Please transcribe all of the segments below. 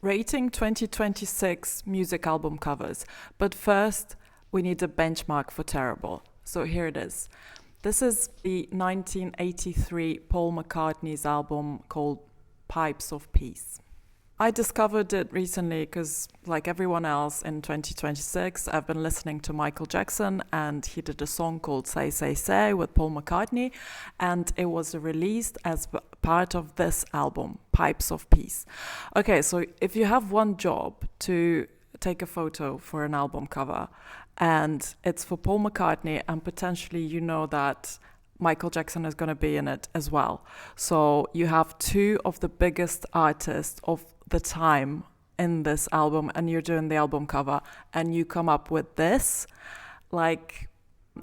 Rating 2026 music album covers. But first, we need a benchmark for terrible. So here it is. This is the 1983 Paul McCartney's album called Pipes of Peace. I discovered it recently because, like everyone else in 2026, I've been listening to Michael Jackson, and he did a song called Say, Say, Say with Paul McCartney, and it was released as part of this album, Pipes of Peace. Okay, so if you have one job to take a photo for an album cover, and it's for Paul McCartney, and potentially you know that Michael Jackson is going to be in it as well. So you have two of the biggest artists of the time in this album, and you're doing the album cover, and you come up with this. Like,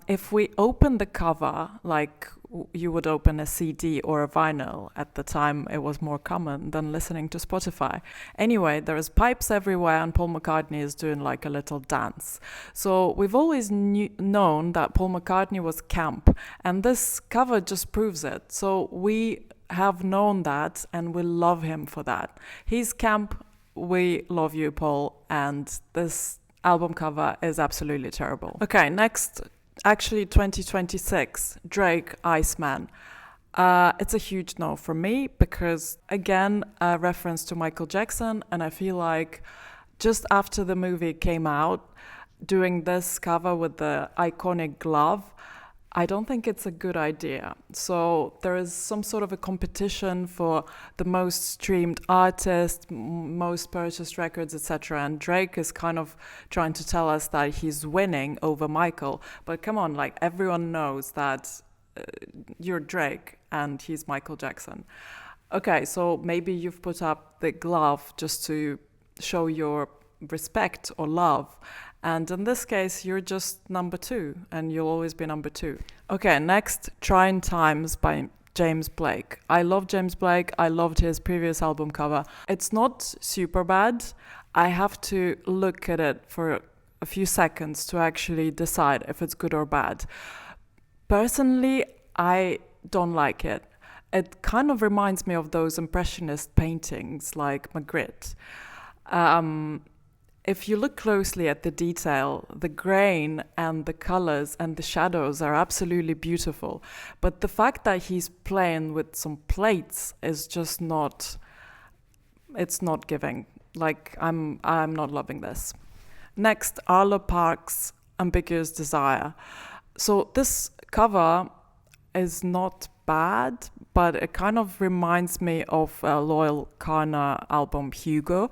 if we open the cover like you would open a CD or a vinyl, at the time it was more common than listening to Spotify. Anyway, there's pipes everywhere, and Paul McCartney is doing like a little dance. So we've always known that Paul McCartney was camp, and this cover just proves it. So we have known that, and we love him for that. He's camp, we love you, Paul, and this album cover is absolutely terrible. Okay, next, actually 2026, Drake, Iceman. It's a huge no for me because, again, a reference to Michael Jackson, and I feel like just after the movie came out, doing this cover with the iconic glove, I don't think it's a good idea. So there is some sort of a competition for the most streamed artist, most purchased records, etc. And Drake is kind of trying to tell us that he's winning over Michael. But come on, like everyone knows that you're Drake and he's Michael Jackson. Okay, so maybe you've put up the glove just to show your respect or love. And in this case, you're just number two, and you'll always be number two. Okay, next, Trying Times by James Blake. I love James Blake. I loved his previous album cover. It's not super bad. I have to look at it for a few seconds to actually decide if it's good or bad. Personally, I don't like it. It kind of reminds me of those impressionist paintings like Magritte. If you look closely at the detail, the grain and the colors and the shadows are absolutely beautiful. But the fact that he's playing with some plates is just not, it's not giving. Like, I'm not loving this. Next, Arlo Parks' Ambiguous Desire. So this cover is not bad, but it kind of reminds me of a Loyal Kana album, Hugo.